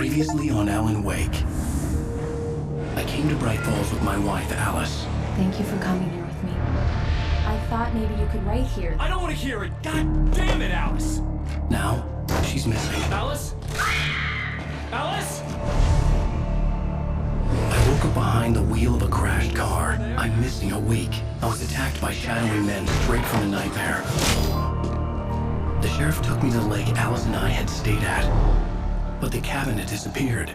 Previously on Alan Wake. I came to Bright Falls with my wife, Alice. Thank you for coming here with me. I thought maybe you could write here. I don't want to hear it! God damn it, Alice! Now, she's missing. Alice? Alice? I woke up behind the wheel of a crashed car. I'm missing a week. I was attacked by shadowy men straight from the nightmare. The sheriff took me to the lake Alice and I had stayed at, but the cabin had disappeared.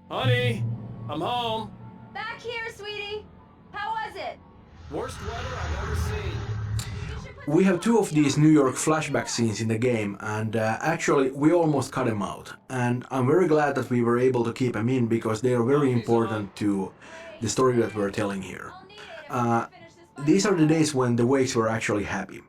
Honey, I'm home. Back here, sweetie. How was it? Worst weather I've ever seen. We have two of these New York flashback scenes in the game, and actually we almost cut them out. And I'm very glad that we were able to keep them in because they are very important to the story that we're telling here. These are the days when the Wakes were actually happy.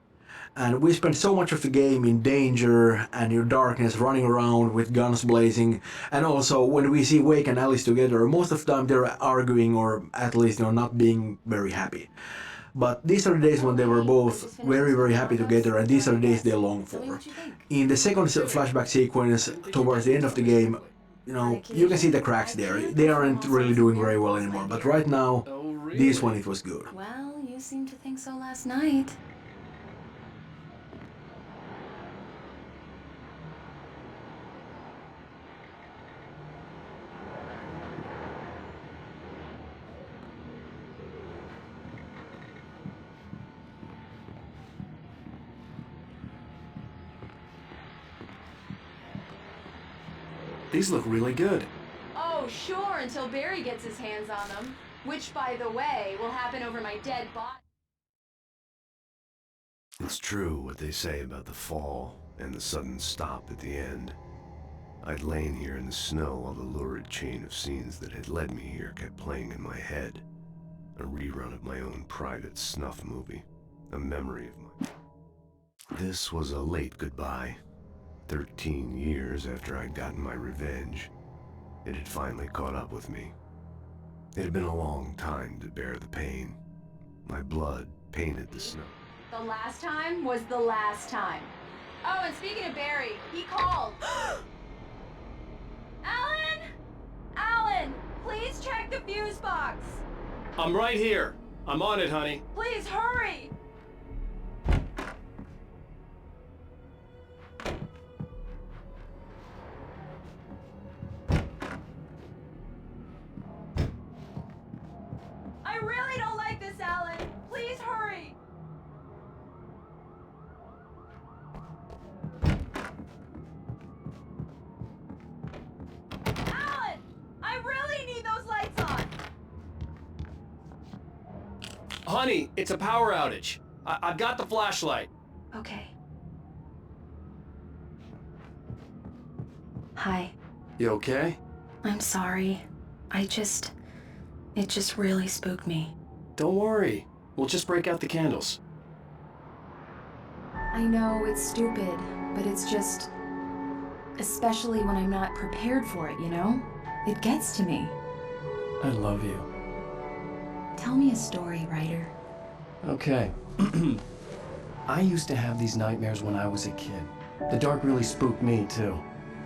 And we spent so much of the game in danger and in darkness, running around with guns blazing. And also, when we see Wake and Alice together, most of the time they're arguing or at least not being very happy. But these are the days when they were both very, very happy together, and these are the days they long for. In the second flashback sequence, towards the end of the game, you can see the cracks there. They aren't really doing very well anymore. But right now, this one, it was good. Well, you seemed to think so last night. These look really good. Oh, sure, until Barry gets his hands on them. Which, by the way, will happen over my dead body. It's true what they say about the fall and the sudden stop at the end. I'd lain here in the snow while the lurid chain of scenes that had led me here kept playing in my head. A rerun of my own private snuff movie. A memory of mine. This was a late goodbye. 13 years after I'd gotten my revenge, it had finally caught up with me. It had been a long time to bear the pain. My blood painted the snow. The last time was the last time. Oh, and speaking of Barry, he called. Alan! Alan, please check the fuse box. I'm right here. I'm on it, honey. Please hurry. I really don't like this, Alan. Please hurry. Alan! I really need those lights on. Honey, it's a power outage. I've got the flashlight. Okay. Hi. You okay? I'm sorry. It just really spooked me. Don't worry. We'll just break out the candles. I know it's stupid, but it's just... especially when I'm not prepared for it, It gets to me. I love you. Tell me a story, writer. Okay. I used to have these nightmares when I was a kid. The dark really spooked me, too.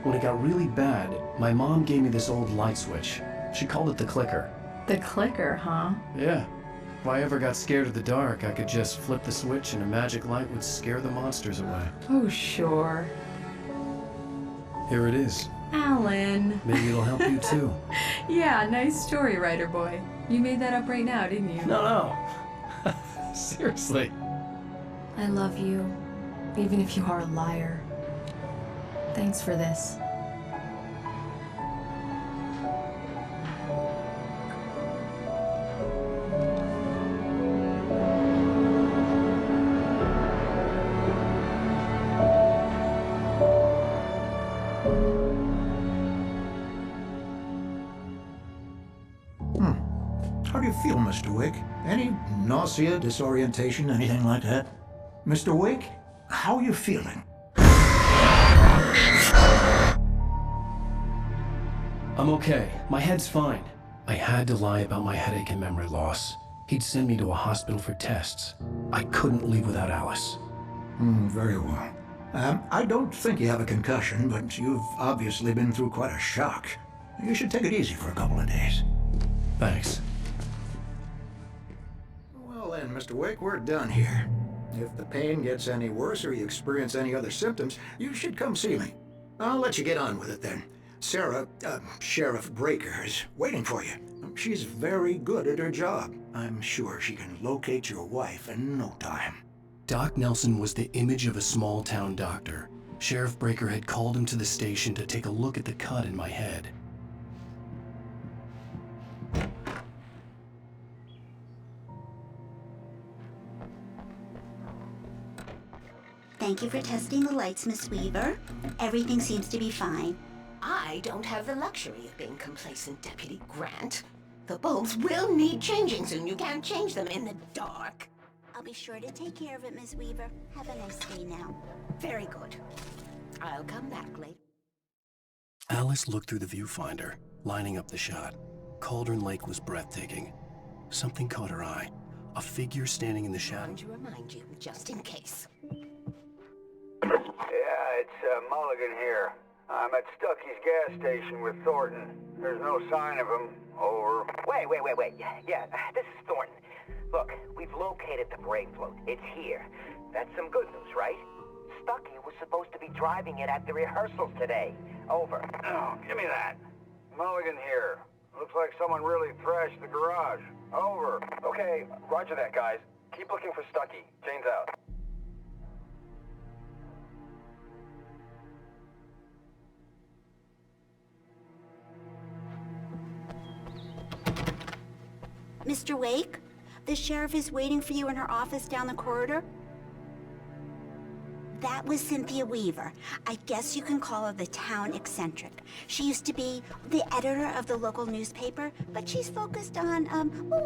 When it got really bad, my mom gave me this old light switch. She called it the clicker. The clicker, huh? Yeah. If I ever got scared of the dark, I could just flip the switch and a magic light would scare the monsters away. Oh, sure. Here it is. Alan. Maybe it'll help you, too. Yeah, nice story, writer boy. You made that up right now, didn't you? No. Seriously. I love you, even if you are a liar. Thanks for this. feel, Mr. Wake? Any nausea, disorientation, anything like that? Mr. Wake, how are you feeling? I'm okay. My head's fine. I had to lie about my headache and memory loss. He'd send me to a hospital for tests. I couldn't leave without Alice. Very well. I don't think you have a concussion, but you've obviously been through quite a shock. You should take it easy for a couple of days. Thanks. Well then, Mr. Wake, we're done here. If the pain gets any worse or you experience any other symptoms, you should come see me. I'll let you get on with it then. Sarah, Sheriff Breaker, is waiting for you. She's very good at her job. I'm sure she can locate your wife in no time. Doc Nelson was the image of a small-town doctor. Sheriff Breaker had called him to the station to take a look at the cut in my head. Thank you for testing the lights, Miss Weaver. Everything seems to be fine. I don't have the luxury of being complacent, Deputy Grant. The bulbs will need changing soon. You can't change them in the dark. I'll be sure to take care of it, Miss Weaver. Have a nice day now. Very good. I'll come back later. Alice looked through the viewfinder, lining up the shot. Cauldron Lake was breathtaking. Something caught her eye. A figure standing in the shadow. To remind you, just in case. Yeah, it's Mulligan here. I'm at Stucky's gas station with Thornton. There's no sign of him. Over. Wait. Yeah, this is Thornton. Look, we've located the brake float. It's here. That's some good news, right? Stucky was supposed to be driving it at the rehearsals today. Over. Oh, give me that. Mulligan here. Looks like someone really thrashed the garage. Over. Okay, roger that, guys. Keep looking for Stucky. Jane's out. Mr. Wake, the sheriff is waiting for you in her office down the corridor. That was Cynthia Weaver. I guess you can call her the town eccentric. She used to be the editor of the local newspaper, but she's focused on,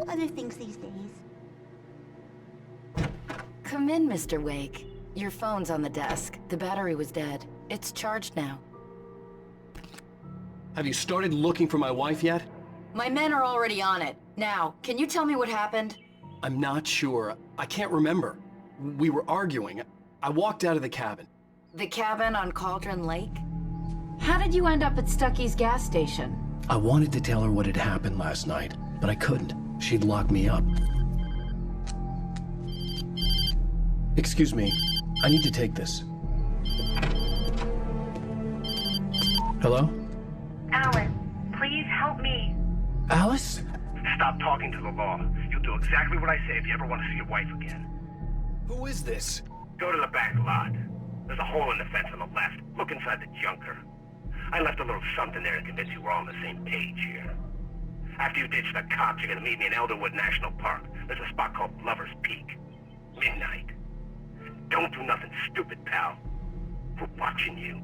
other things these days. Come in, Mr. Wake. Your phone's on the desk. The battery was dead. It's charged now. Have you started looking for my wife yet? My men are already on it. Now, can you tell me what happened? I'm not sure. I can't remember. We were arguing. I walked out of the cabin. The cabin on Cauldron Lake? How did you end up at Stucky's gas station? I wanted to tell her what had happened last night, but I couldn't. She'd lock me up. Excuse me. I need to take this. Hello? Alice, please help me. Alice? Stop talking to the law. You'll do exactly what I say if you ever want to see your wife again. Who is this? Go to the back lot. There's a hole in the fence on the left. Look inside the junker. I left a little something there to convince you we're all on the same page here. After you ditch the cops, you're gonna meet me in Elderwood National Park. There's a spot called Lover's Peak. Midnight. Don't do nothing stupid, pal. We're watching you.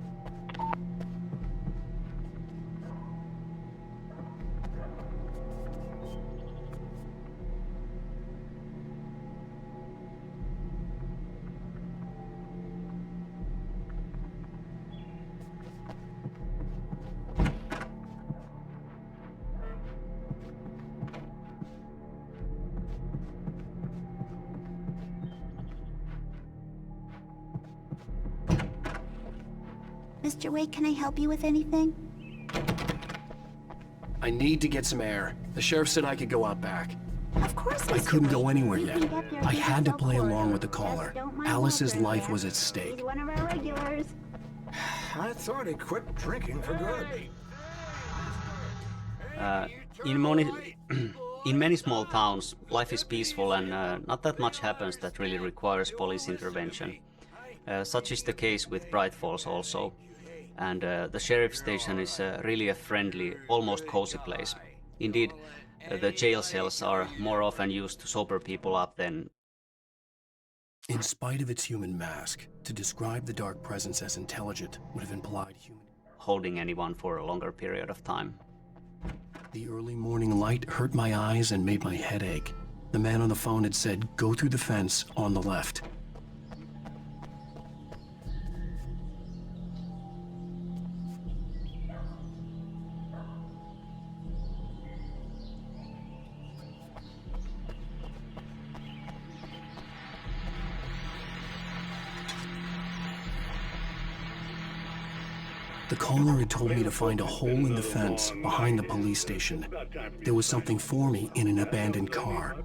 Mr. Wake, can I help you with anything? I need to get some air. The sheriff said I could go out back. Of course, Mr. I couldn't go Wake. anywhere You yet. can get there I via had to the play corridor. along with the caller. Just don't mind Alice's Walter life there. was at stake. He's one of our regulars. I thought he quit drinking for good. In many small towns, life is peaceful and not that much happens that really requires police intervention. Such is the case with Bright Falls also. And the sheriff's station is really a friendly, almost cozy place. Indeed, the jail cells are more often used to sober people up than... In spite of its human mask, to describe the dark presence as intelligent would have implied human... holding anyone for a longer period of time. The early morning light hurt my eyes and made my head ache. The man on the phone had said, go through the fence on the left. The caller had told me to find a hole in the fence behind the police station. There was something for me in an abandoned car.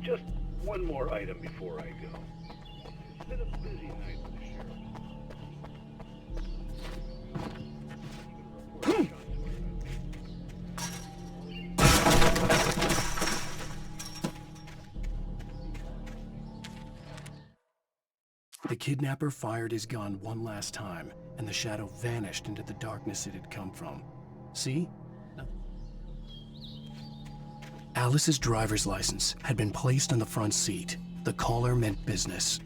Just one more item before I go. It's been a busy night for the sheriff. The kidnapper fired his gun one last time, and the shadow vanished into the darkness it had come from. See? Alice's driver's license had been placed on the front seat. The caller meant business.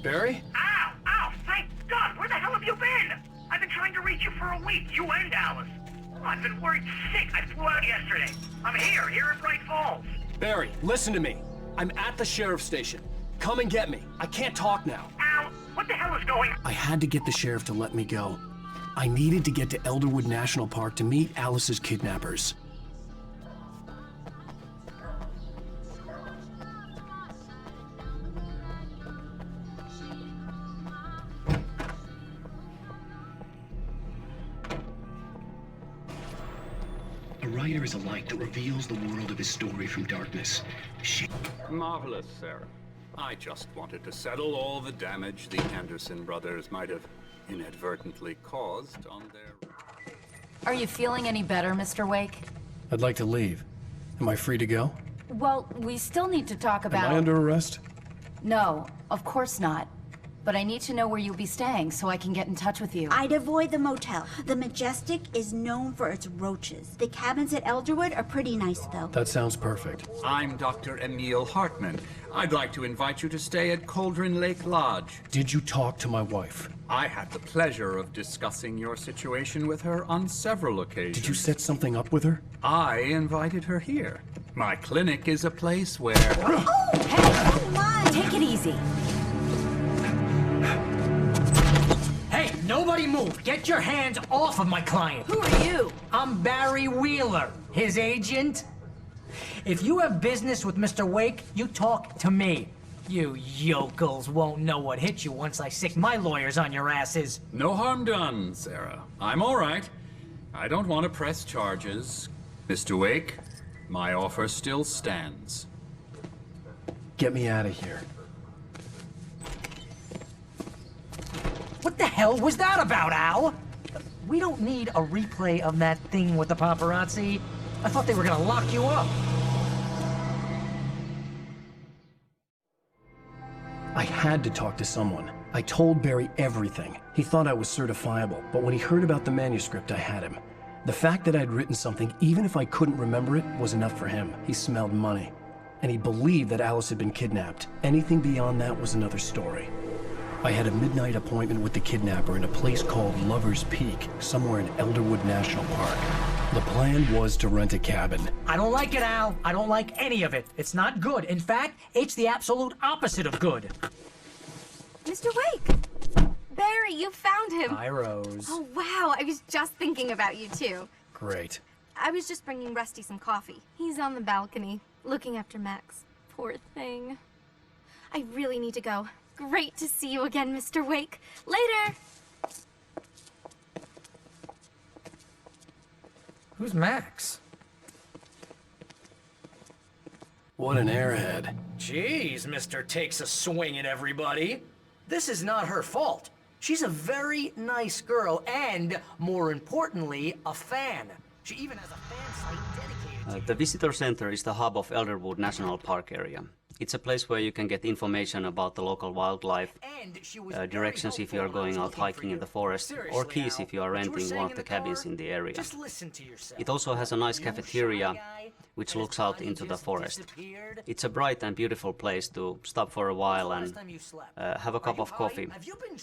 Barry? Ow! Ow! Thank God! Where the hell have you been? I've been trying to reach you for a week, you and Alice. I've been worried sick. I flew out yesterday. I'm here in Bright Falls. Barry, listen to me. I'm at the sheriff's station. Come and get me. I can't talk now. Al, what the hell is going on? I had to get the sheriff to let me go. I needed to get to Elderwood National Park to meet Alice's kidnappers. A writer is a light that reveals the world of his story from darkness. Marvelous, Sarah. I just wanted to settle all the damage the Anderson brothers might have inadvertently caused on their... Are you feeling any better, Mr. Wake? I'd like to leave. Am I free to go? Well, we still need to talk about... Am I under arrest? No, of course not. But I need to know where you'll be staying so I can get in touch with you. I'd avoid the motel. The Majestic is known for its roaches. The cabins at Elderwood are pretty nice, though. That sounds perfect. I'm Dr. Emil Hartman. I'd like to invite you to stay at Cauldron Lake Lodge. Did you talk to my wife? I had the pleasure of discussing your situation with her on several occasions. Did you set something up with her? I invited her here. My clinic is a place where... Oh, hey, come on! Take it easy. Hey, nobody move! Get your hands off of my client! Who are you? I'm Barry Wheeler, his agent. If you have business with Mr. Wake, you talk to me. You yokels won't know what hit you once I sick my lawyers on your asses. No harm done, Sarah. I'm all right. I don't want to press charges. Mr. Wake, my offer still stands. Get me out of here. What the hell was that about, Al? We don't need a replay of that thing with the paparazzi. I thought they were gonna lock you up. I had to talk to someone. I told Barry everything. He thought I was certifiable, but when he heard about the manuscript, I had him. The fact that I'd written something, even if I couldn't remember it, was enough for him. He smelled money. And he believed that Alice had been kidnapped. Anything beyond that was another story. I had a midnight appointment with the kidnapper in a place called Lover's Peak, somewhere in Elderwood National Park. The plan was to rent a cabin. I don't like it, Al. I don't like any of it. It's not good. In fact, it's the absolute opposite of good. Mr. Wake! Barry, you found him! Hi, Rose. Oh, wow. I was just thinking about you, too. Great. I was just bringing Rusty some coffee. He's on the balcony, looking after Max. Poor thing. I really need to go. Great to see you again, Mr. Wake. Later! Who's Max? What an airhead. Jeez, Mr. Takes a swing at everybody. This is not her fault. She's a very nice girl and, more importantly, a fan. She even has a fan site dedicated to The visitor center is the hub of Elderwood National Park area. It's a place where you can get information about the local wildlife, directions if you are going out hiking in the forest, or keys if you are renting one of the cabins in the area. It also has a nice cafeteria, which looks out into the forest. It's a bright and beautiful place to stop for a while and have a cup of coffee,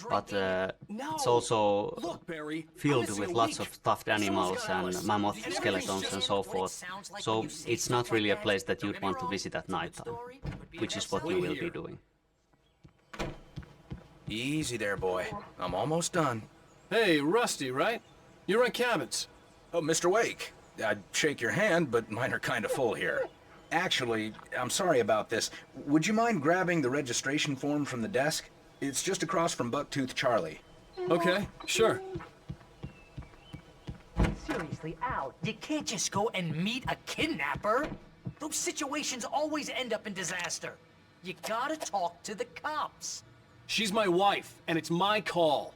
but it's also filled with lots of stuffed animals and mammoth skeletons and so forth, so it's not really a place that you'd want to visit at nighttime, which is what you will be doing. Easy there, boy. I'm almost done. Hey, Rusty, right? You run cabins. Oh, Mr. Wake. I'd shake your hand, but mine are kind of full here. Actually, I'm sorry about this. Would you mind grabbing the registration form from the desk? It's just across from Bucktooth Charlie. Okay, sure. Seriously, Al, you can't just go and meet a kidnapper. Those situations always end up in disaster. You gotta talk to the cops. She's my wife, and it's my call.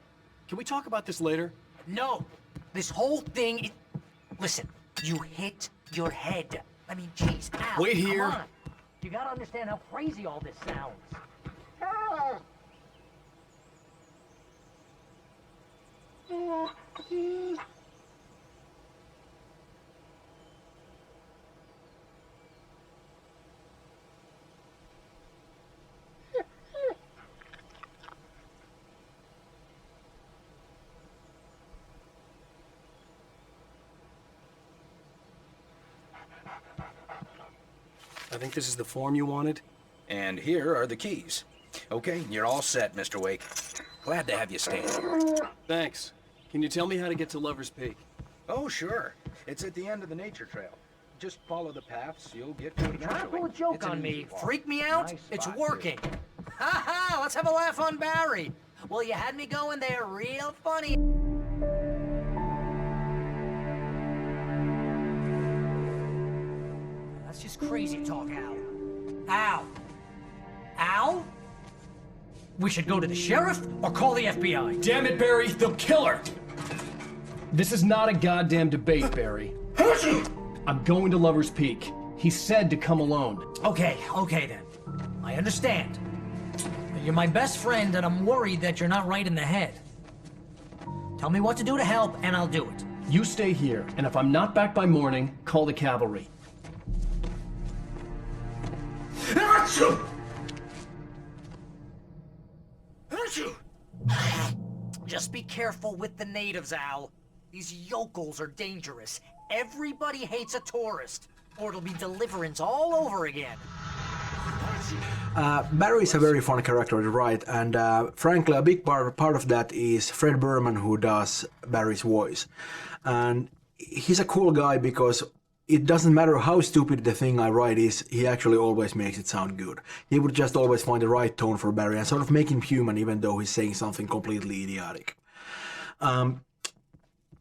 Can we talk about this later? No, this whole thing is... Listen, you hit your head. I mean, jeez, Al, wait here. Come on. You gotta understand how crazy all this sounds. I think this is the form you wanted. And here are the keys. Okay, you're all set, Mr. Wake. Glad to have you stand here. Thanks. Can you tell me how to get to Lover's Peak? Oh, sure. It's at the end of the nature trail. Just follow the paths, you'll get to it eventually. Don't pull a joke on me. Freak me out? Nice it's spot, working. Ha ha! Let's have a laugh on Barry. Well, you had me going there real funny. That's just crazy talk, Al. Al? Al? We should go to the sheriff or call the FBI. Damn it, Barry, they'll kill her! This is not a goddamn debate, Barry. I'm going to Lover's Peak. He said to come alone. Okay then. I understand. You're my best friend, and I'm worried that you're not right in the head. Tell me what to do to help, and I'll do it. You stay here, and if I'm not back by morning, call the cavalry. Just be careful with the natives, Al. These yokels are dangerous. Everybody hates a tourist, or it'll be Deliverance all over again. Barry is a very fun character to write, and frankly, a big part of that is Fred Berman, who does Barry's voice. And he's a cool guy because it doesn't matter how stupid the thing I write is, he actually always makes it sound good. He would just always find the right tone for Barry and sort of make him human even though he's saying something completely idiotic.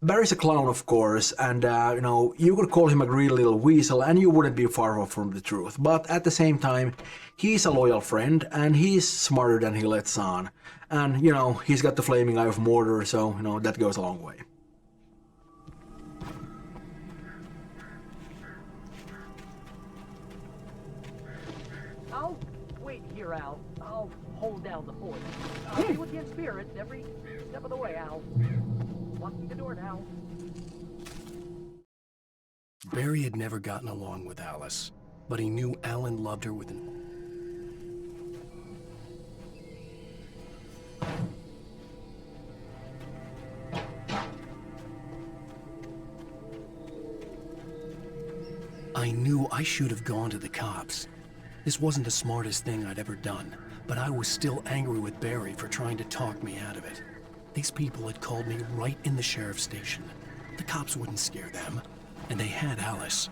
Barry's a clown, of course, and you know, you could call him a greedy little weasel and you wouldn't be far off from the truth. But at the same time, he's a loyal friend and he's smarter than he lets on. And, you know, he's got the flaming eye of Mordor, so, you know, that goes a long way. I'll wait here, Al. I'll hold down the fort. I'll be with you in spirit every step of the way, Al. Locking the door now. Barry had never gotten along with Alice, but he knew Alan loved her with an... I knew I should have gone to the cops. This wasn't the smartest thing I'd ever done, but I was still angry with Barry for trying to talk me out of it. These people had called me right in the sheriff's station. The cops wouldn't scare them, and they had Alice.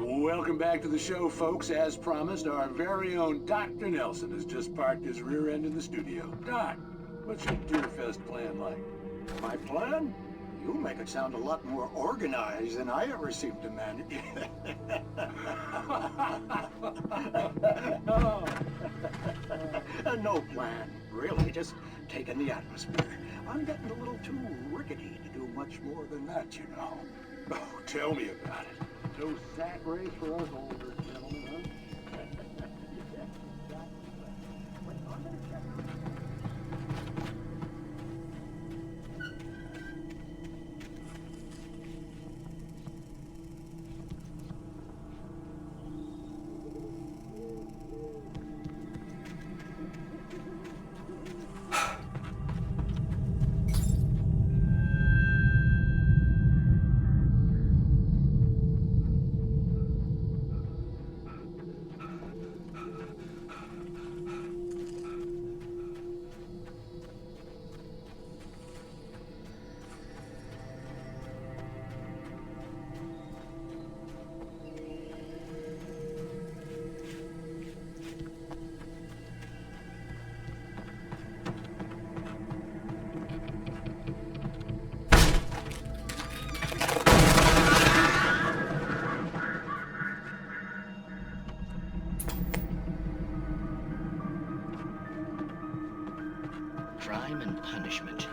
Welcome back to the show, folks. As promised, our very own Dr. Nelson has just parked his rear end in the studio. Doc, what's your Deerfest plan like? My plan? You make it sound a lot more organized than I ever seem to manage. No plan, really, just taking the atmosphere. I'm getting a little too rickety to do much more than that, you know. Oh, tell me about it. No sack race for us older gentlemen, huh? Crime and punishment.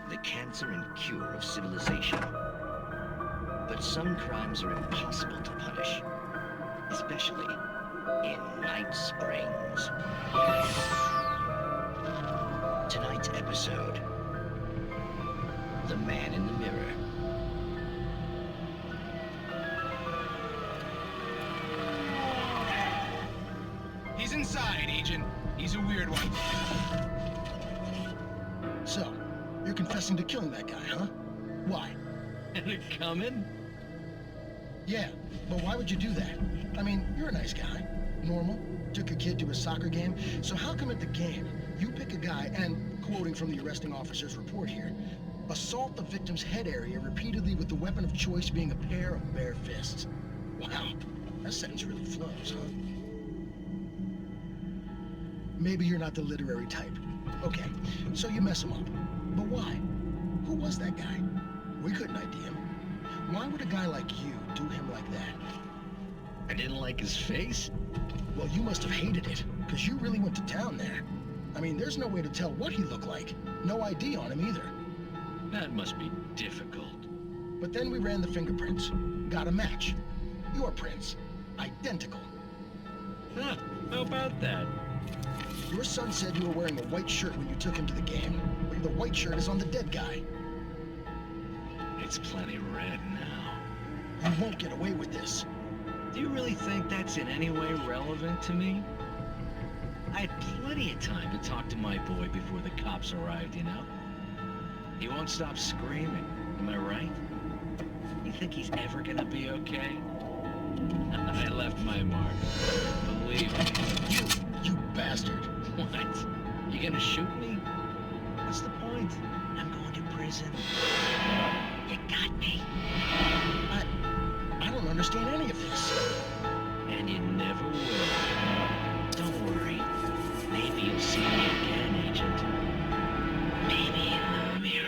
The cancer and cure of civilization. But some crimes are impossible to punish, especially in Night Springs. Tonight's episode, The Man in the Mirror. He's inside, Agent. He's a weird one. So, you're confessing to killing that guy, huh? Why? And it coming? Yeah, but why would you do that? I mean, you're a nice guy. Normal. Took your kid to a soccer game. So how come at the game, you pick a guy and, quoting from the arresting officer's report here, assault the victim's head area repeatedly with the weapon of choice being a pair of bare fists? Wow, that sentence really flows, huh? Maybe you're not the literary type. Okay, so you mess him up. But why? Who was that guy? We couldn't ID him. Why would a guy like you do him like that? I didn't like his face? Well, you must have hated it, because you really went to town there. I mean, there's no way to tell what he looked like. No ID on him either. That must be difficult. But then we ran the fingerprints. Got a match. Your prints. Identical. Huh, how about that? Your son said you were wearing a white shirt when you took him to the game. But the white shirt is on the dead guy. It's plenty red now. You won't get away with this. Do you really think that's in any way relevant to me? I had plenty of time to talk to my boy before the cops arrived, you know? He won't stop screaming, am I right? You think he's ever gonna be okay? I left my mark. Believe me. You bastard. What? You gonna shoot me? What's the point? I'm going to prison. You got me. I don't understand any of this. And you never will. Don't worry. Maybe you'll see me again, Agent. Maybe in the mirror.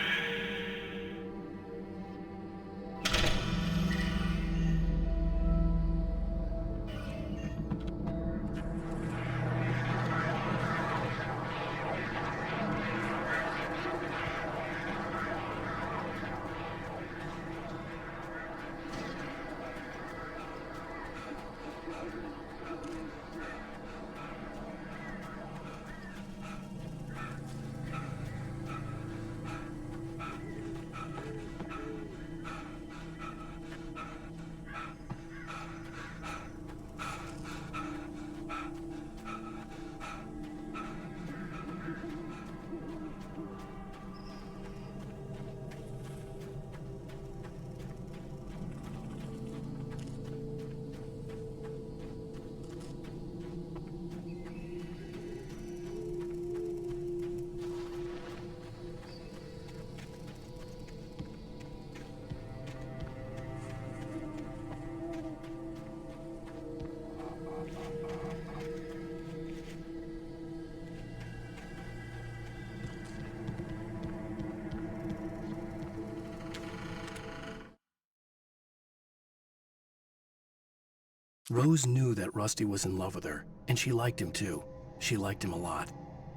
Rose knew that Rusty was in love with her, and she liked him too. She liked him a lot.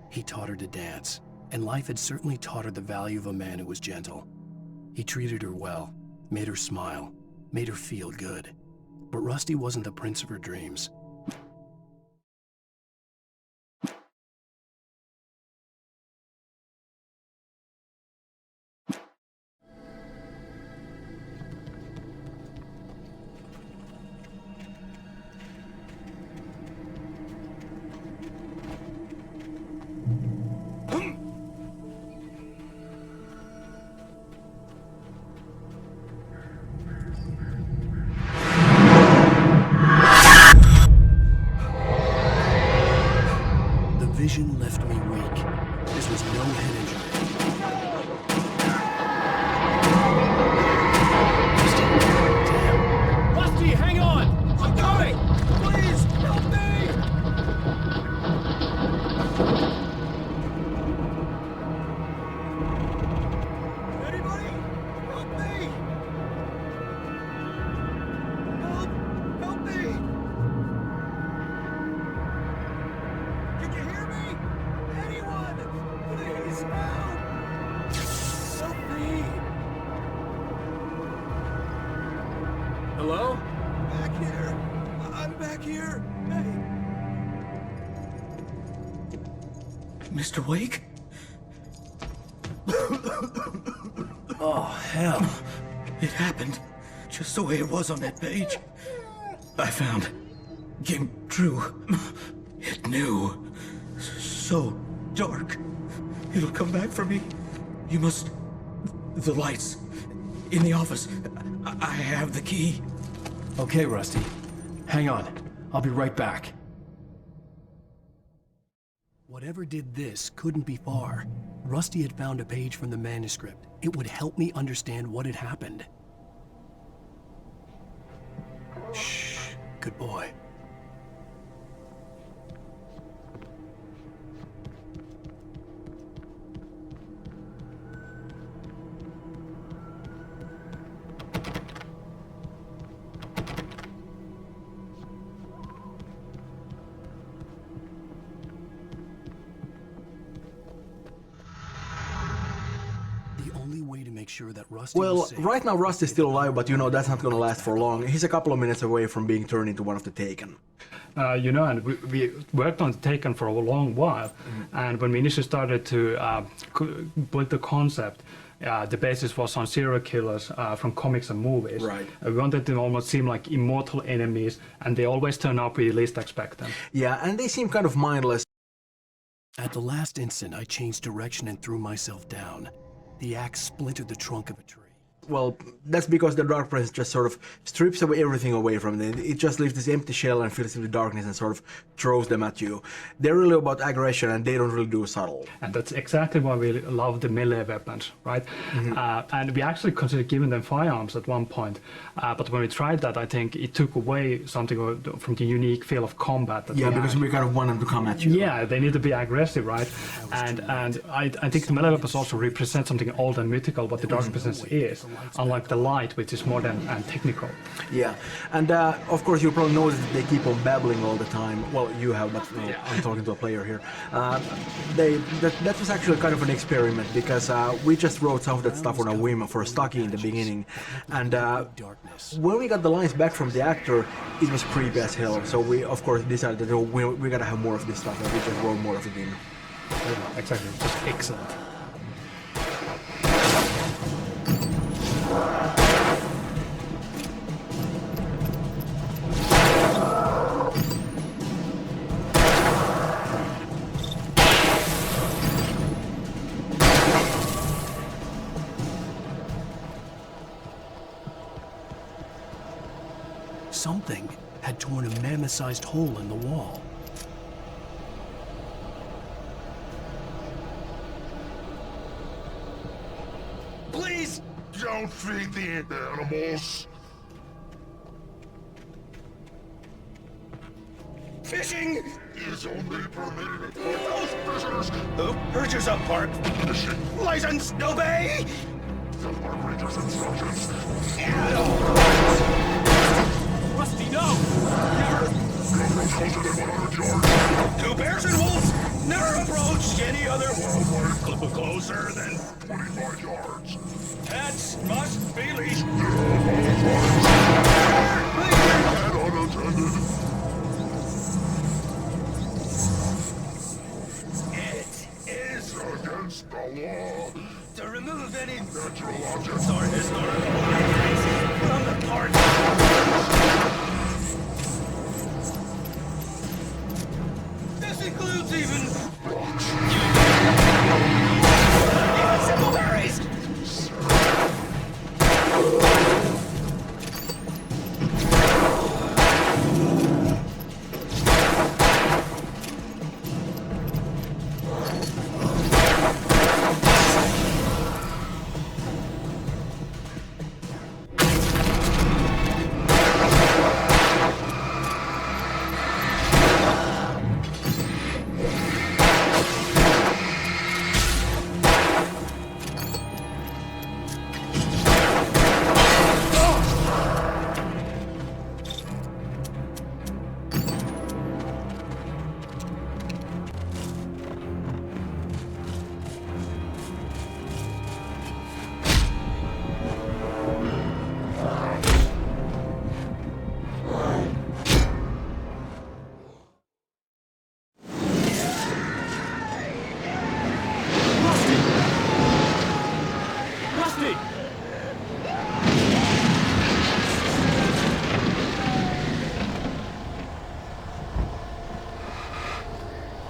He taught her to dance, and life had certainly taught her the value of a man who was gentle. He treated her well, made her smile, made her feel good. But Rusty wasn't the prince of her dreams. Vision left me weak. This was no head injury. Damn. Rusty, hang on! I'm coming! Please, help me! Anybody? Help me! Help me! Can you hear me? Anyone! Please help! Help me! Hello? Back here! I'm back here! Hey! Mr. Wake? Oh, hell. It happened just the way it was on that page. I found. Came true. It knew. So dark. It'll come back for me. You must... The lights. In the office. I have the key. Okay, Rusty. Hang on. I'll be right back. Whatever did this couldn't be far. Rusty had found a page from the manuscript. It would help me understand what had happened. Shh. Good boy. Sure that Rusty well, right now Rusty's still alive, but you know that's not gonna last for long. He's a couple of minutes away from being turned into one of the Taken. You know, and we worked on Taken for a long while, and when we initially started to build the concept, the basis was on serial killers from comics and movies. Right. We wanted them almost seem like immortal enemies, and they always turn up where you least expect them. Yeah, and they seem kind of mindless. At the last instant, I changed direction and threw myself down. The axe splintered the trunk of a tree. Well, that's because the Dark Presence just sort of strips away everything away from them. It just leaves this empty shell and fills it with darkness and sort of throws them at you. They're really about aggression and they don't really do subtle. And that's exactly why we love the melee weapons, right? And we actually considered giving them firearms at one point. But when we tried that, I think it took away something from the unique feel of combat. That because we kind of want them to come at you. Yeah, they need to be aggressive, right? And I think the melee weapons also represent something old and mythical, what the Dark Presence is. Unlike the light, which is modern and technical. Yeah, and of course you probably notice that they keep on babbling all the time. Well, you have, but I'm talking to a player here. That was actually kind of an experiment because we just wrote some of that stuff on a whim for Stucky in the beginning, and when we got the lines back from the actor, it was creepy as hell. So we, of course, decided that we gotta have more of this stuff, and we just wrote more of it in. Exactly, just excellent. Something had torn a mammoth-sized hole in the wall. Please don't feed the animals. Fishing is only permitted for those prisoners who purchase a park license. Obey. The park rangers and sergeants. Rusty, no! Two bears and wolves never approached any other wildlife closer than 25 yards. Pets must be leashed. And unattended. It is against the law to remove any natural objects or historical artifacts from the park. This includes even simple berries.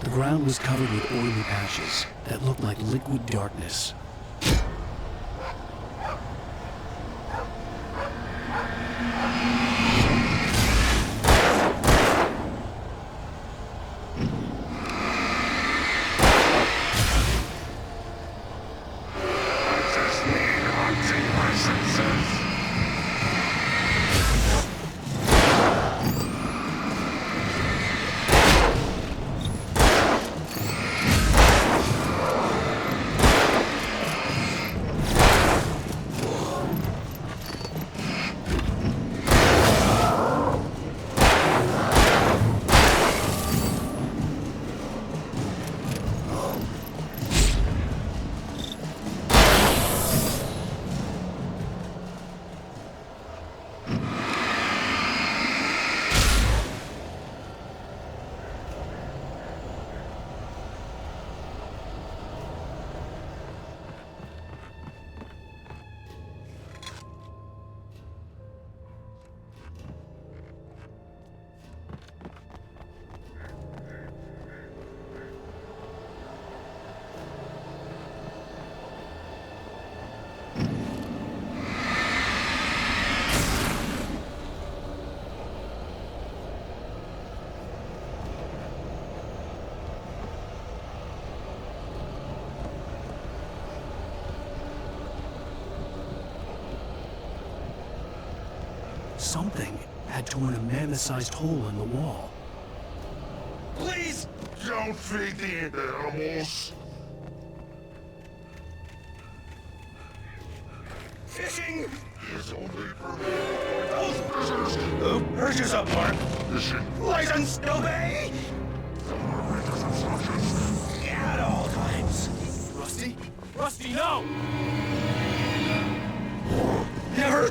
The ground was covered with oily patches that looked like liquid darkness. Something had torn a mammoth-sized hole in the wall. Please don't feed the animals. Fishing is only permitted for those persons who purchase a park license to obey at all times. Rusty? Rusty, no! Never!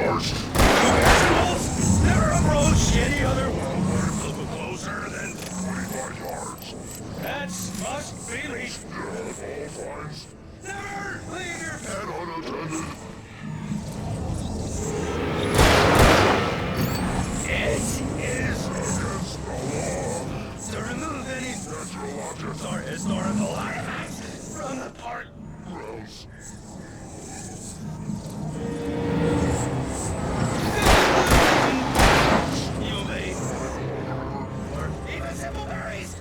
yards. Two bears and wolves never approach any other wildlife closer than 25 yards. Pets must be leashed. At all times. Never leave your pet and unattended. It is against the law to remove any natural objects or historical artifacts from the park. Gross. You may, or even simple berries.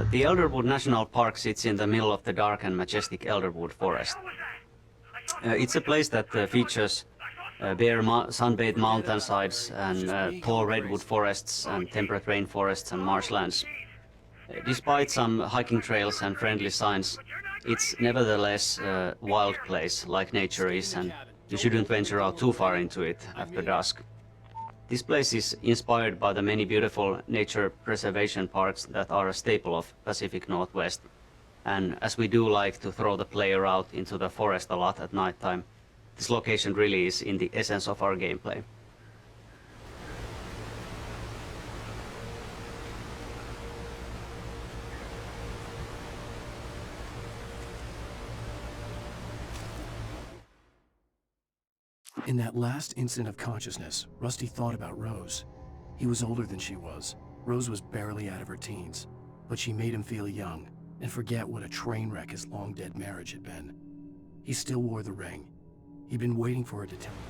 The Elderwood National Park sits in the middle of the dark and majestic Elderwood Forest. It's a place that features bare sun-bathed mountainsides and tall redwood forests and temperate rainforests and marshlands. Despite some hiking trails and friendly signs, it's nevertheless a wild place like nature is, and you shouldn't venture out too far into it after dusk. This place is inspired by the many beautiful nature preservation parks that are a staple of Pacific Northwest. And as we do like to throw the player out into the forest a lot at nighttime, this location really is in the essence of our gameplay. In that last instant of consciousness, Rusty thought about Rose. He was older than she was. Rose was barely out of her teens, but she made him feel young and forget what a train wreck his long-dead marriage had been. He still wore the ring. He'd been waiting for her to tell him.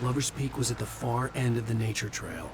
Lover's Peak was at the far end of the nature trail.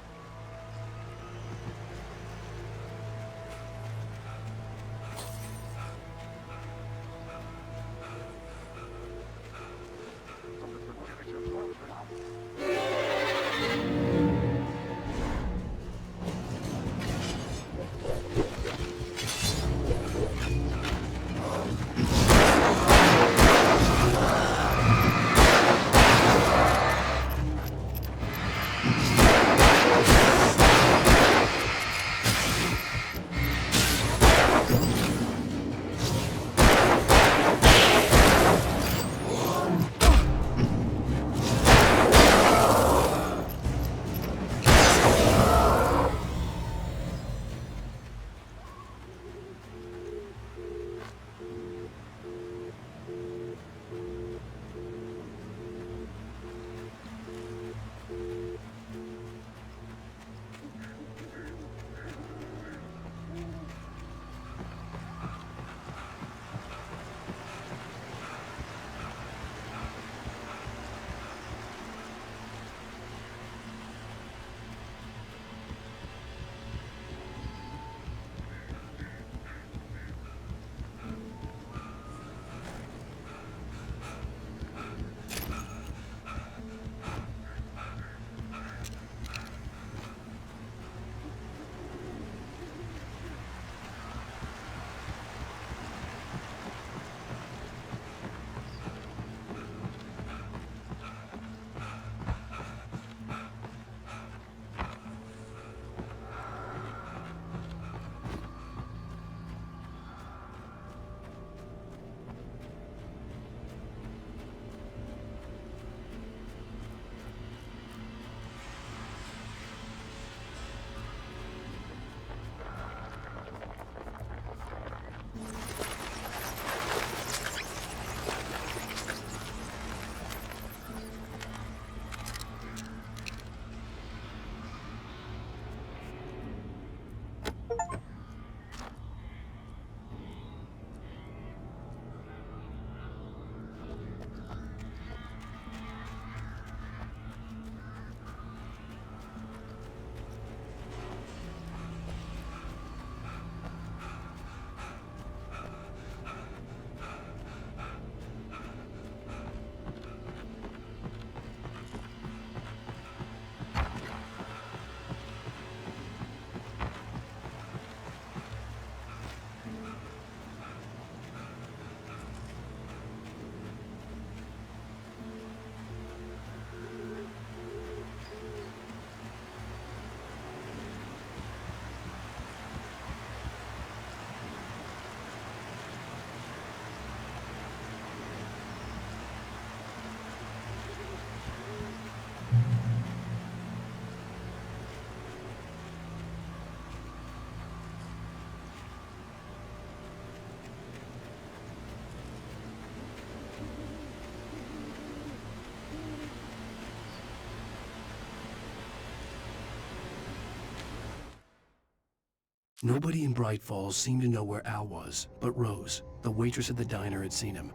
Nobody in Bright Falls seemed to know where Al was, but Rose, the waitress at the diner, had seen him.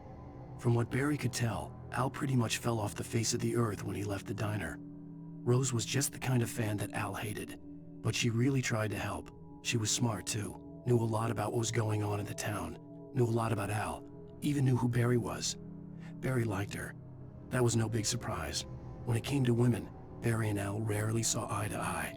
From what Barry could tell, Al pretty much fell off the face of the earth when he left the diner. Rose was just the kind of fan that Al hated, but she really tried to help. She was smart too, knew a lot about what was going on in the town, knew a lot about Al, even knew who Barry was. Barry liked her. That was no big surprise. When it came to women, Barry and Al rarely saw eye to eye.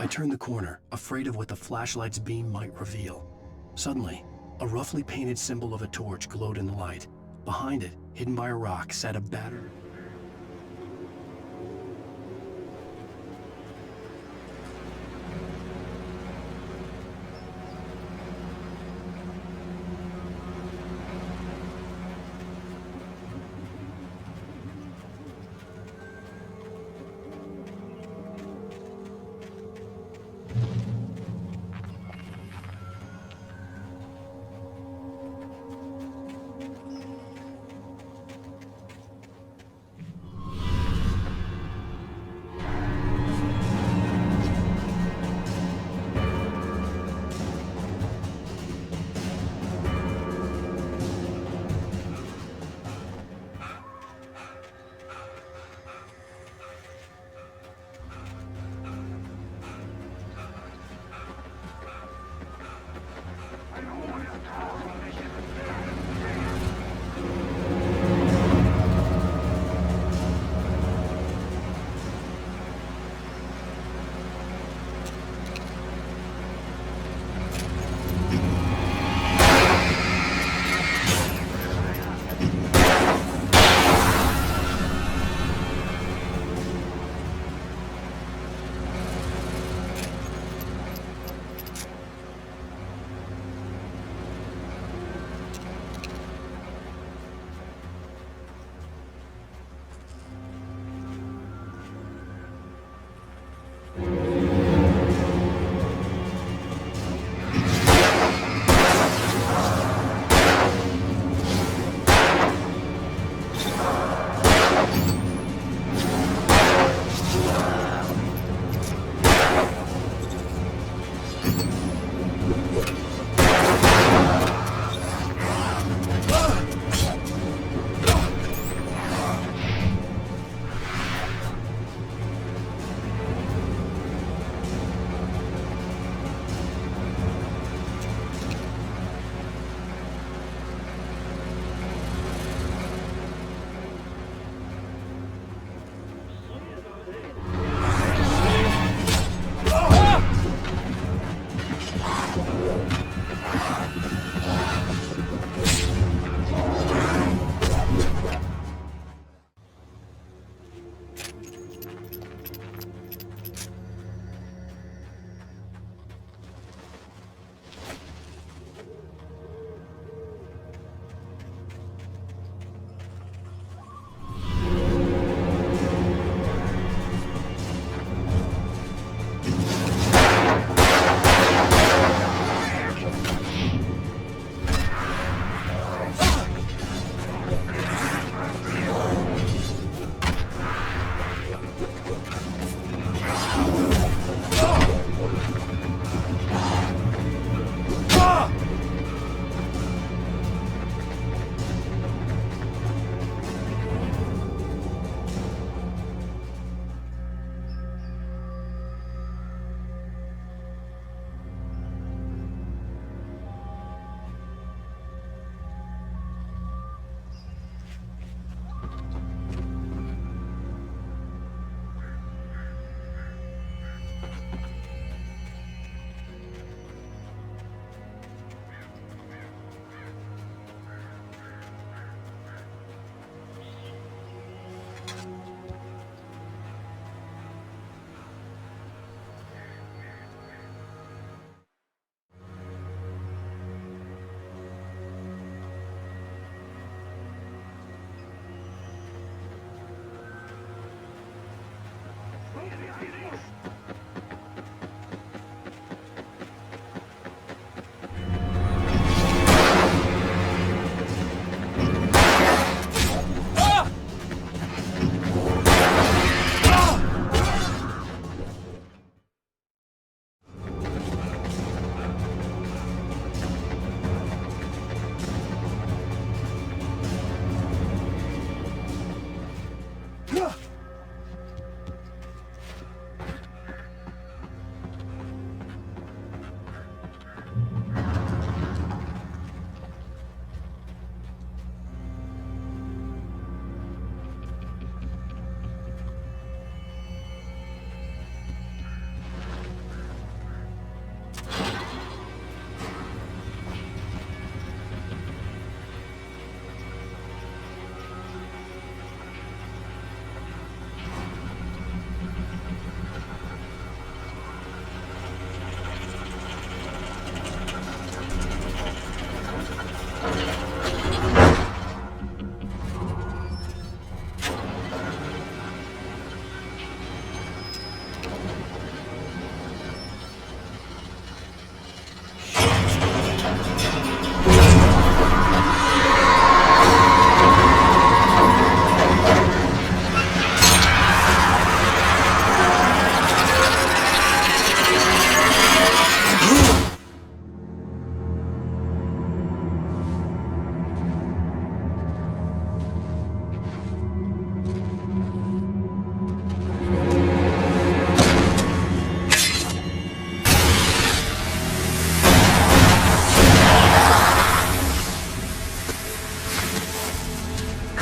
I turned the corner, afraid of what the flashlight's beam might reveal. Suddenly, a roughly painted symbol of a torch glowed in the light. Behind it, hidden by a rock, sat a battered...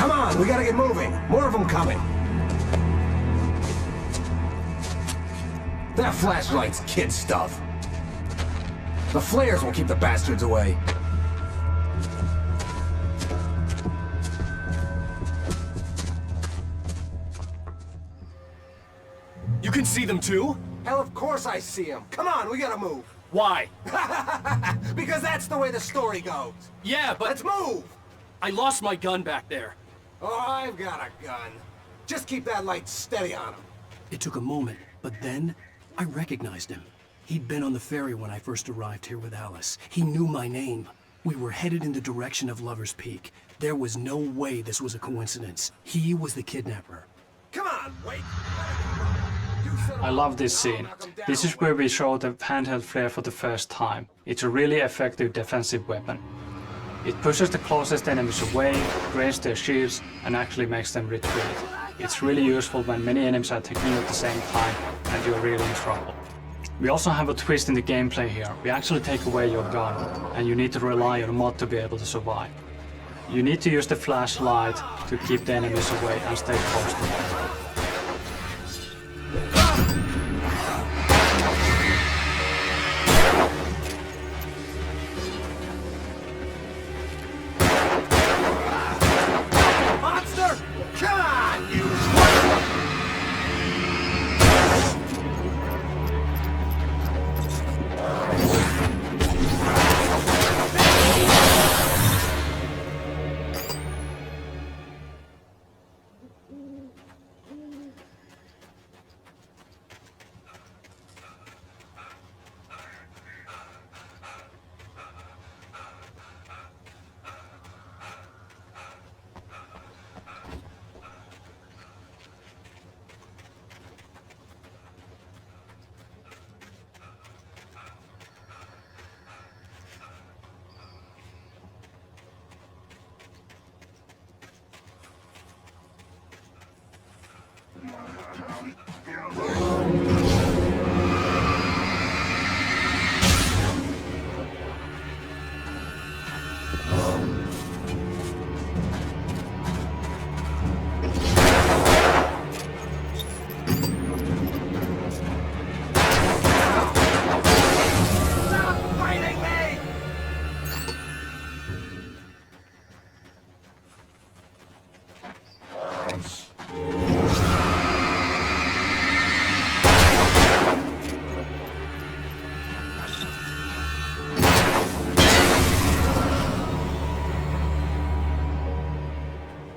Come on, we gotta get moving. More of them coming. That flashlight's kid stuff. The flares will keep the bastards away. You can see them too? Hell, of course I see them. Come on, we gotta move. Why? Because that's the way the story goes. Yeah, but... Let's move! I lost my gun back there. Oh, I've got a gun. Just keep that light steady on him. It took a moment, but then I recognized him. He'd been on the ferry when I first arrived here with Alice. He knew my name. We were headed in the direction of Lover's Peak. There was no way this was a coincidence. He was the kidnapper. Come on, wait! I love this scene. This is where we show the handheld flare for the first time. It's a really effective defensive weapon. It pushes the closest enemies away, drains their shields, and actually makes them retreat. It's really useful when many enemies are attacking you at the same time and you're really in trouble. We also have a twist in the gameplay here. We actually take away your gun, and you need to rely on a mod to be able to survive. You need to use the flashlight to keep the enemies away and stay close to them.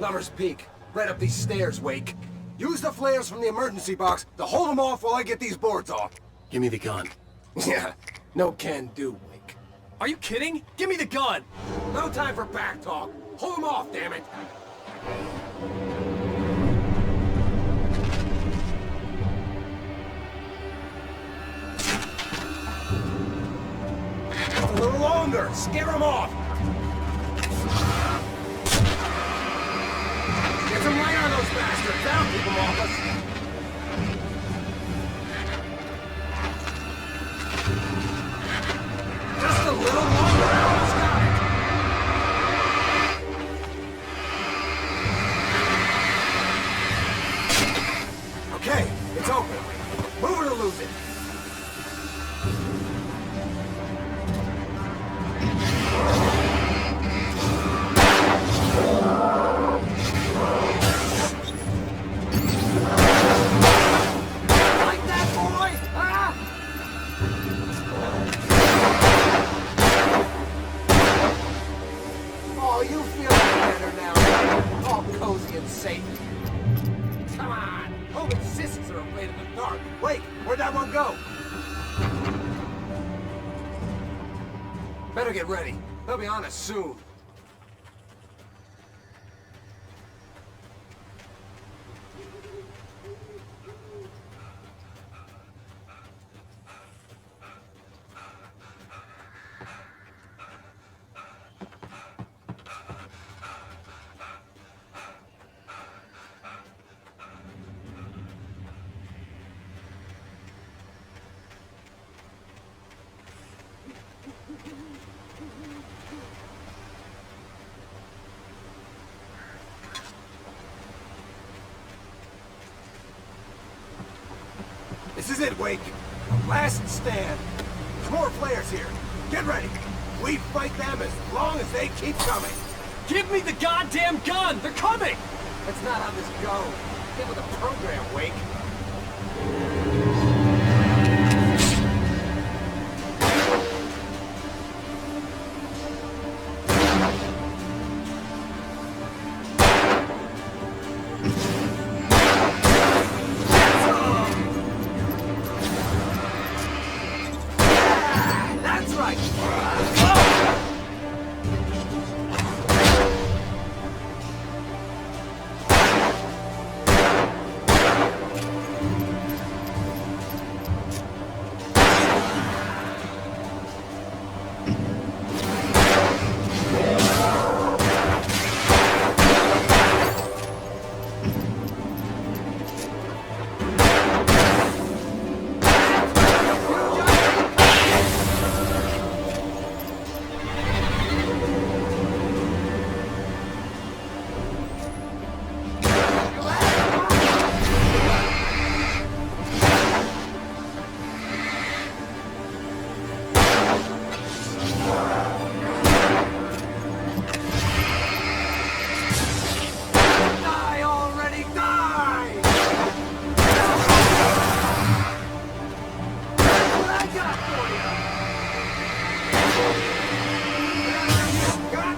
Lover's Peak. Right up these stairs, Wake. Use the flares from the emergency box to hold them off while I get these boards off. Give me the gun. Yeah, no can do, Wake. Are you kidding? Give me the gun! No time for back talk. Hold them off, damn it! Just a little longer! Scare them off! Get some light on those bastards! That'll keep them off us! Just a little longer! Almost got it! Okay, it's open. Move it or lose it. Like that, boy? Ah! Oh, you feel better now. All cozy and safe. Come on. Hogan sissies are afraid of the dark. Wait, where'd that one go? Better get ready. They'll be on us soon. This is it, Wake. The last stand. There's more players here. Get ready. We fight them as long as they keep coming. Give me the goddamn gun! They're coming! That's not how this goes. Get with the program, Wake. That's right! Die already, die! What I got for you? You got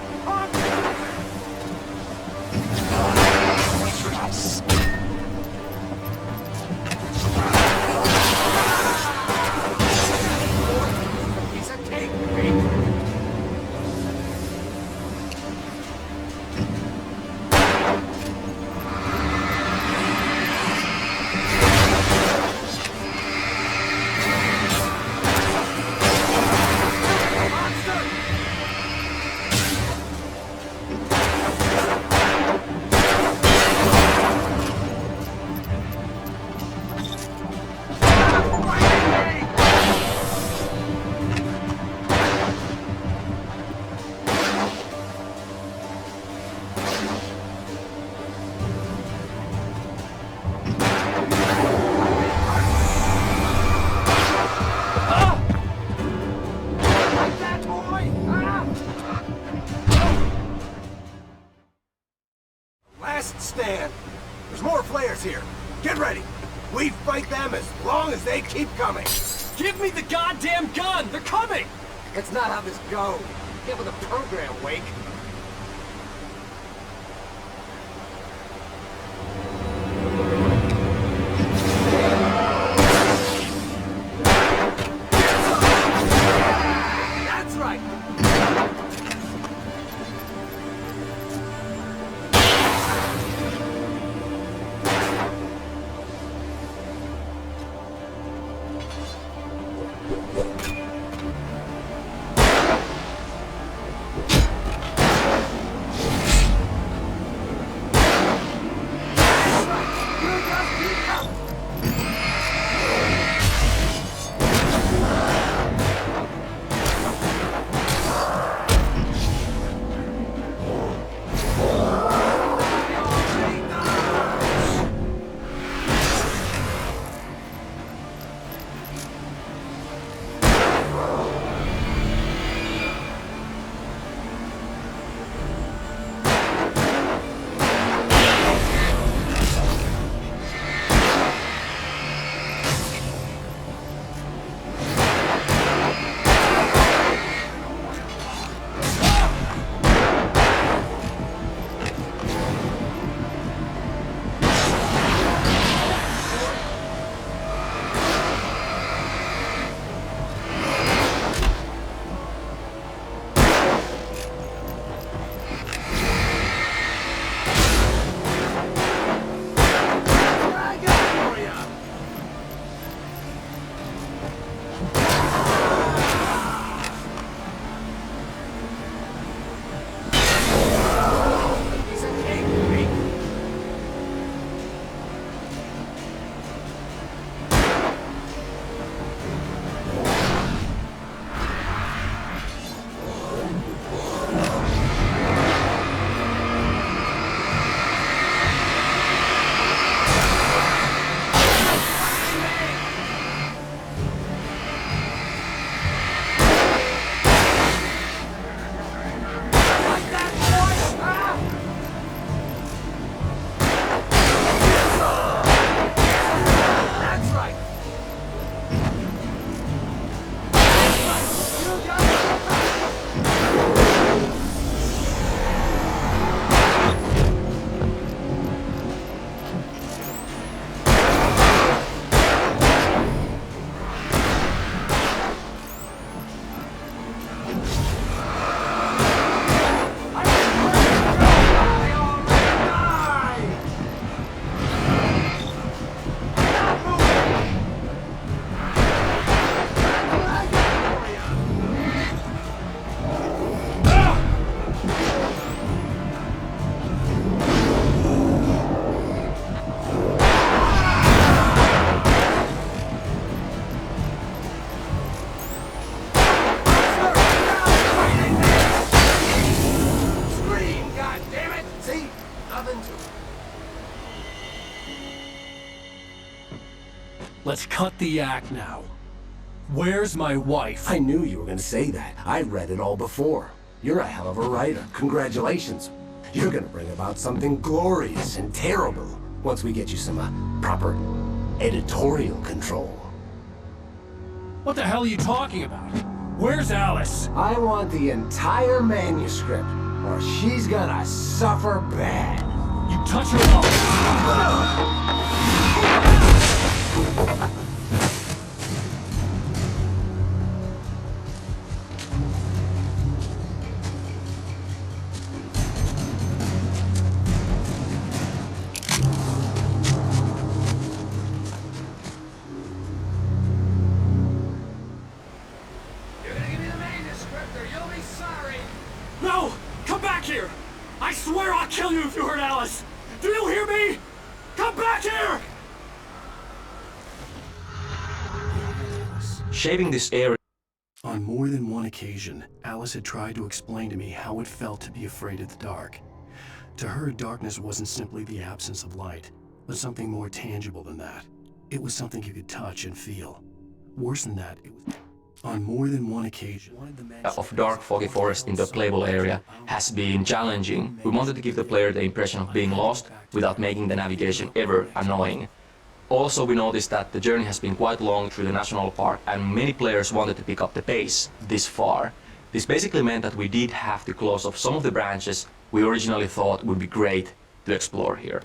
piece of cake, Wake. Last stand. There's more players here. Get ready. We fight them as long as they keep coming. Give me the goddamn gun! They're coming! That's not how this goes. Get with the program, Wake. That's right. haven't? Let's cut the act now. Where's my wife? I knew you were gonna say that. I read it all before. You're a hell of a writer. Congratulations. You're gonna bring about something glorious and terrible once we get you some proper editorial control. What the hell are you talking about? Where's Alice? I want the entire manuscript, or she's gonna suffer bad. You touch her up! No! Come back here! I swear I'll kill you if you hurt Alice! Do you hear me? Come back here! Shaping this area. On more than one occasion, Alice had tried to explain to me how it felt to be afraid of the dark. To her, darkness wasn't simply the absence of light, but something more tangible than that. It was something you could touch and feel. Worse than that, it was... On more than one occasion... Of dark foggy forest in the playable area has been challenging. We wanted to give the player the impression of being lost without making the navigation ever annoying. Also, we noticed that the journey has been quite long through the national park and many players wanted to pick up the pace this far. This basically meant that we did have to close off some of the branches we originally thought would be great to explore here.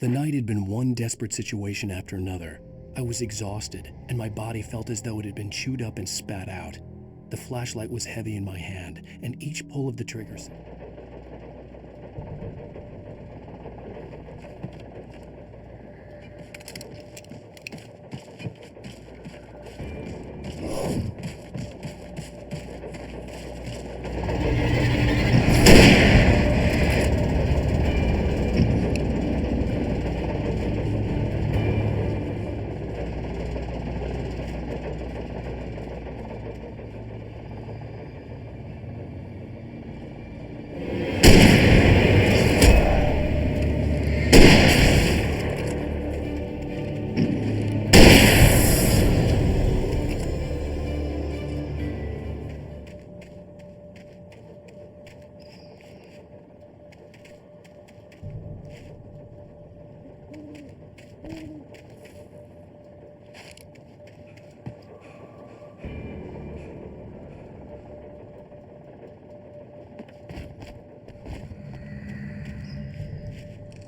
The night had been one desperate situation after another. I was exhausted, and my body felt as though it had been chewed up and spat out. The flashlight was heavy in my hand, and each pull of the triggers.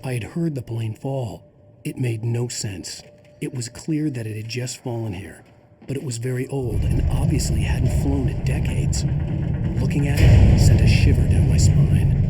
I had heard the plane fall. It made no sense. It was clear that it had just fallen here, but it was very old and obviously hadn't flown in decades. Looking at it sent a shiver down my spine.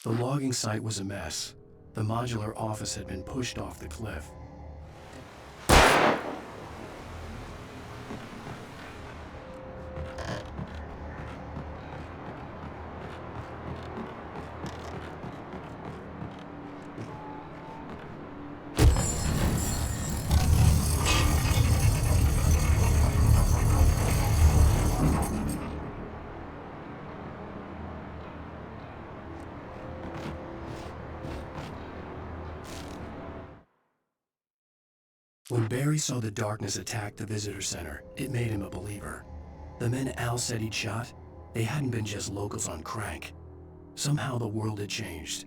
The logging site was a mess. The modular office had been pushed off the cliff. When Barry saw the darkness attack the visitor center, it made him a believer. The men Al said he'd shot, they hadn't been just locals on crank. Somehow the world had changed.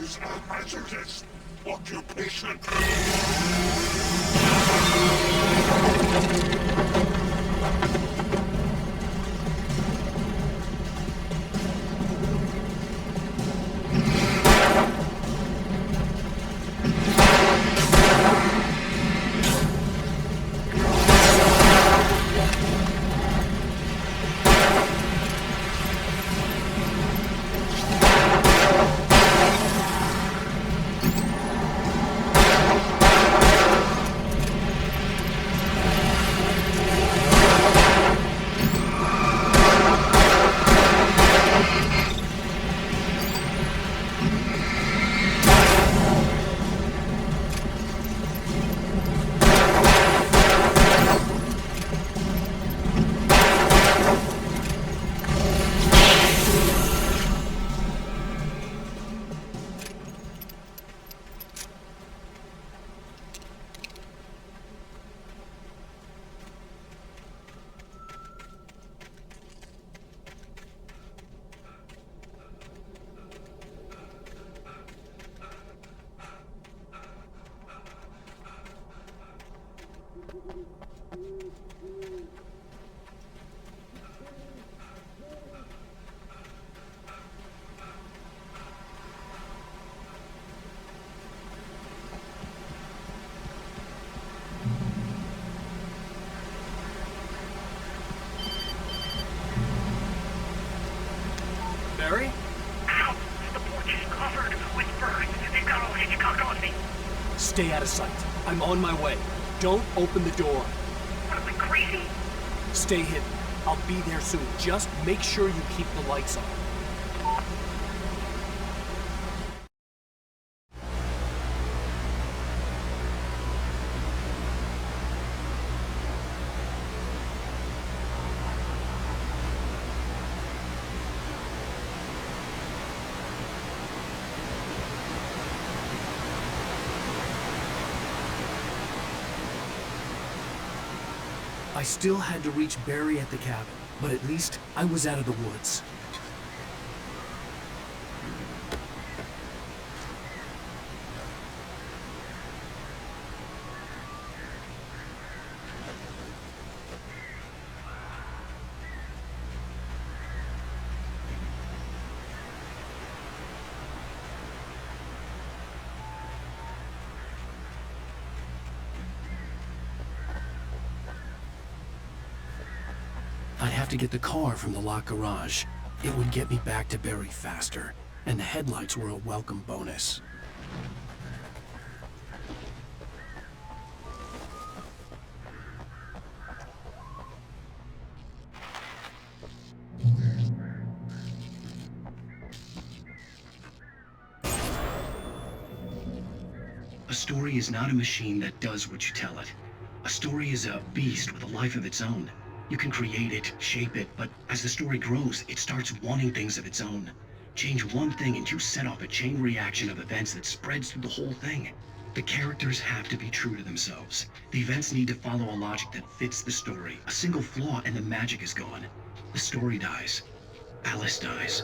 is a hazardous occupation. Stay out of sight. I'm on my way. Don't open the door. What are we, crazy? Stay hidden. I'll be there soon. Just make sure you keep the lights on. I still had to reach Barry at the cabin, but at least I was out of the woods. I'd have to get the car from the locked garage. It would get me back to Barry faster, and the headlights were a welcome bonus. A story is not a machine that does what you tell it. A story is a beast with a life of its own. You can create it, shape it, but as the story grows, it starts wanting things of its own. Change one thing and you set off a chain reaction of events that spreads through the whole thing. The characters have to be true to themselves. The events need to follow a logic that fits the story. A single flaw and the magic is gone. The story dies. Alice dies.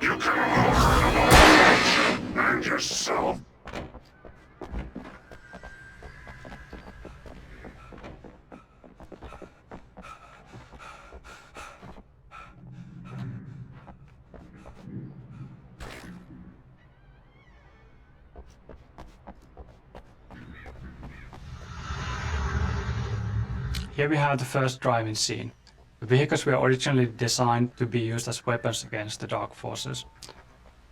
You can and yourself. Here we have the first driving scene. The vehicles were originally designed to be used as weapons against the dark forces.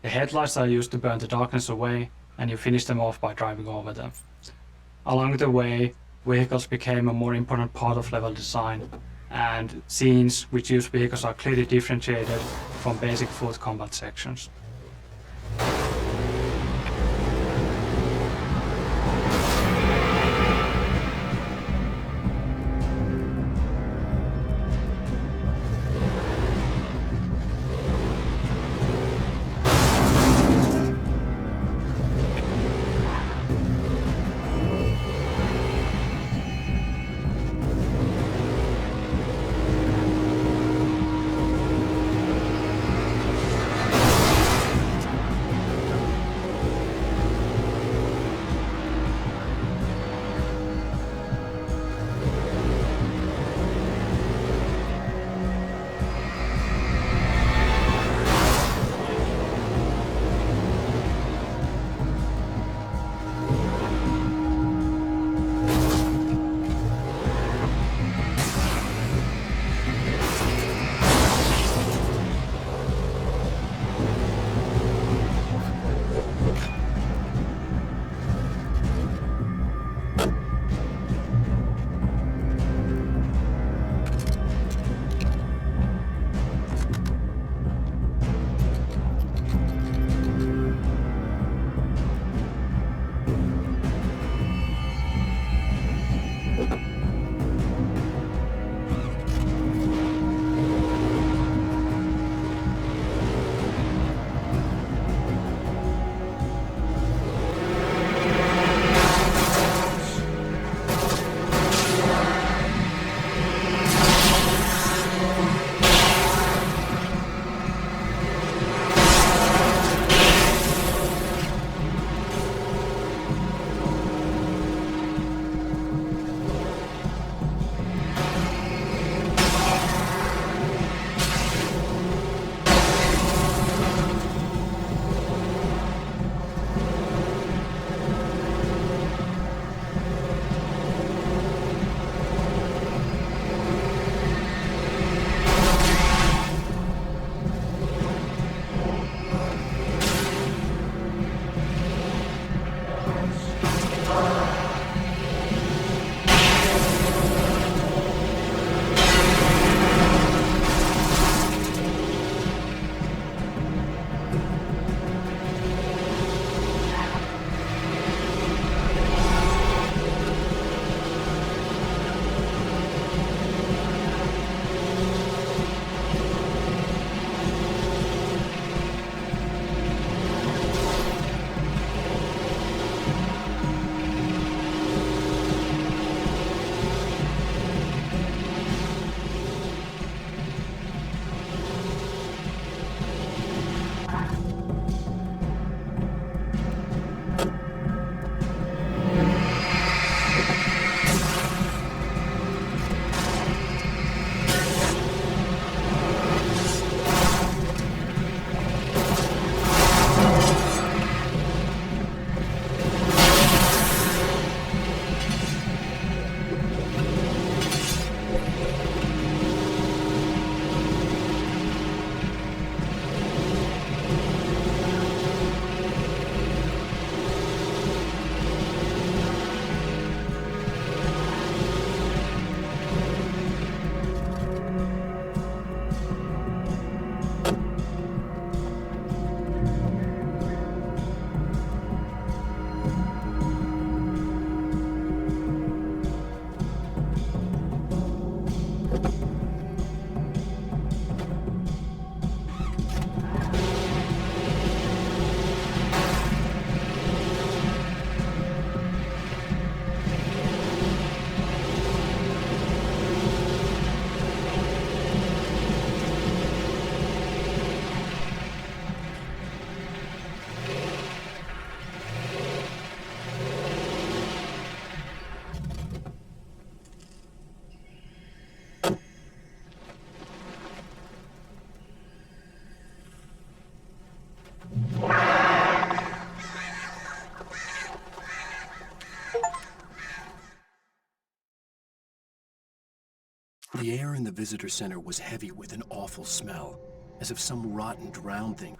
The headlights are used to burn the darkness away, and you finish them off by driving over them. Along the way, vehicles became a more important part of level design, and scenes which use vehicles are clearly differentiated from basic foot combat sections. air in the visitor center was heavy with an awful smell, as if some rotten drowned thing.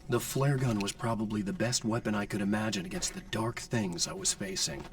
The flare gun was probably the best weapon I could imagine against the dark things I was facing.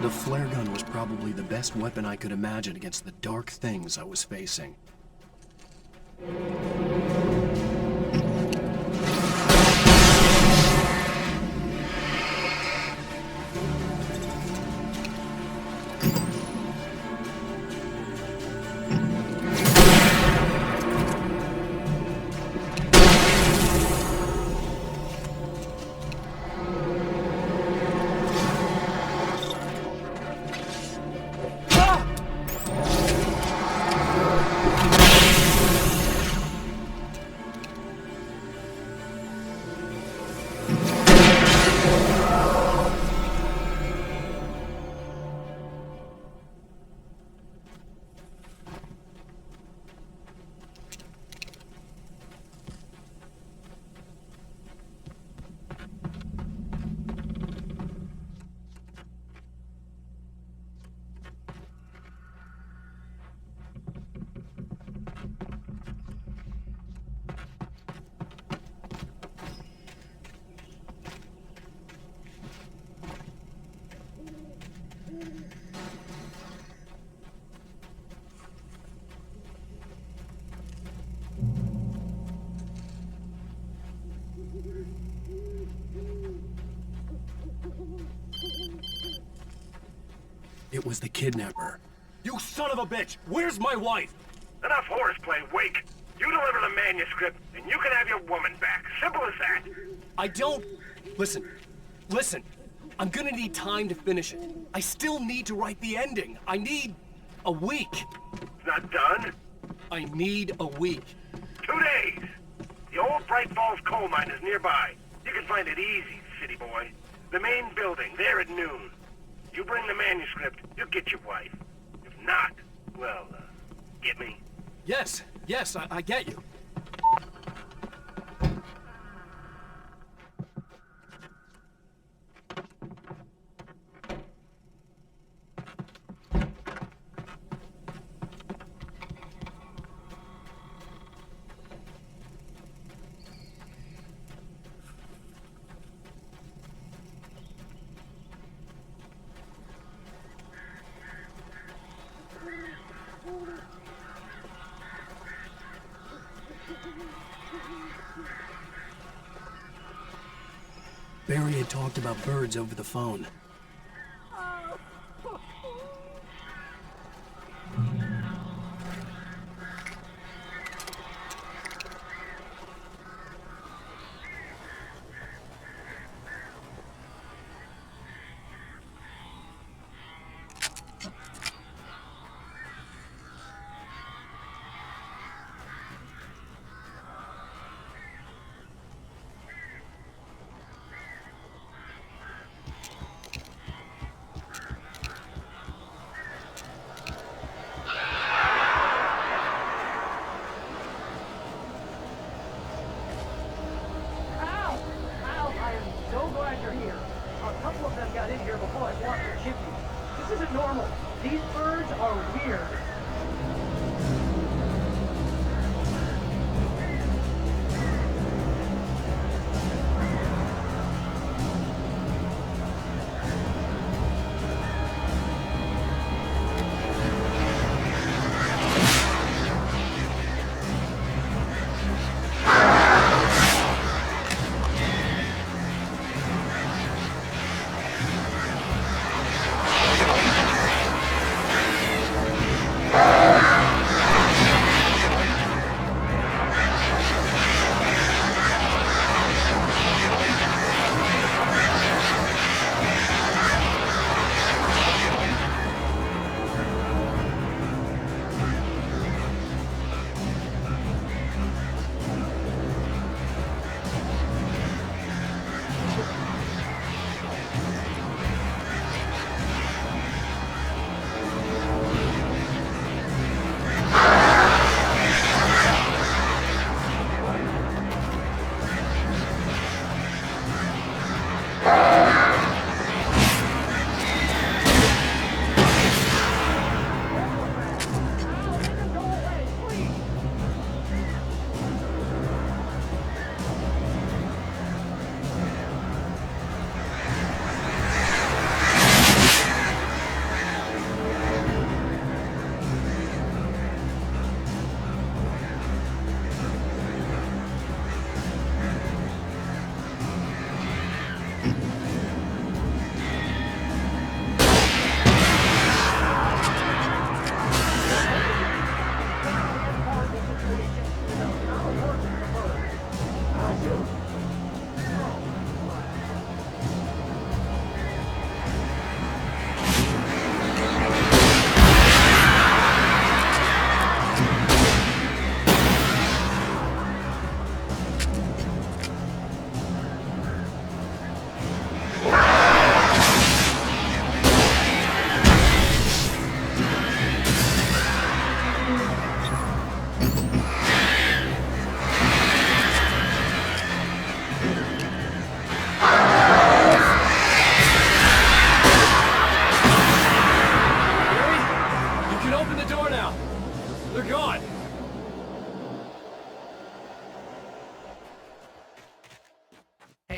The flare gun was probably the best weapon I could imagine against the dark things I was facing. It was the kidnapper. You son of a bitch! Where's my wife? Enough horseplay, Wake. You deliver the manuscript, and you can have your woman back. Simple as that. I don't... Listen. I'm gonna need time to finish it. I still need to write the ending. I need a week. It's not done? I need a week. 2 days. The old Bright Falls coal mine is nearby. You can find it easy, city boy. The main building, there at noon. You bring the manuscript, you'll get your wife. If not, well, get me? Yes, I get you. Barry had talked about birds over the phone.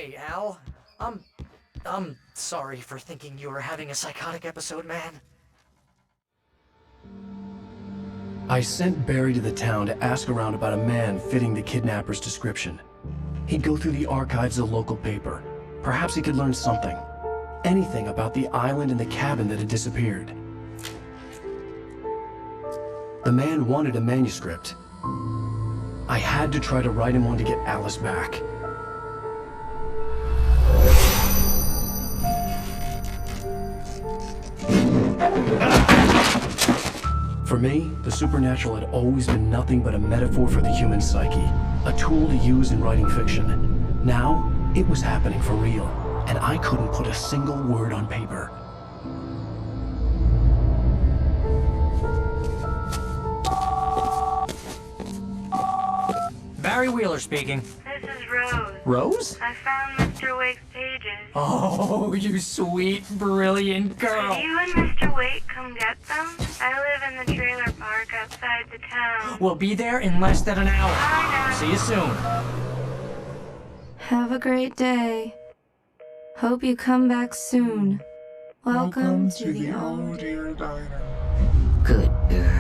Hey, Al. I'm sorry for thinking you were having a psychotic episode, man. I sent Barry to the town to ask around about a man fitting the kidnapper's description. He'd go through the archives of the local paper. Perhaps he could learn something. Anything about the island and the cabin that had disappeared. The man wanted a manuscript. I had to try to write him one to get Alice back. For me, the supernatural had always been nothing but a metaphor for the human psyche, a tool to use in writing fiction. Now, it was happening for real, and I couldn't put a single word on paper. Barry Wheeler speaking. This is Rose. Rose? I found Mr. Wake's pages. Oh, you sweet, brilliant girl. Could you and Mr. Wake come get them? I live in the trailer park outside the town. We'll be there in less than an hour. Bye now. See you soon. Have a great day. Hope you come back soon. Welcome to the old dear diner. Good girl.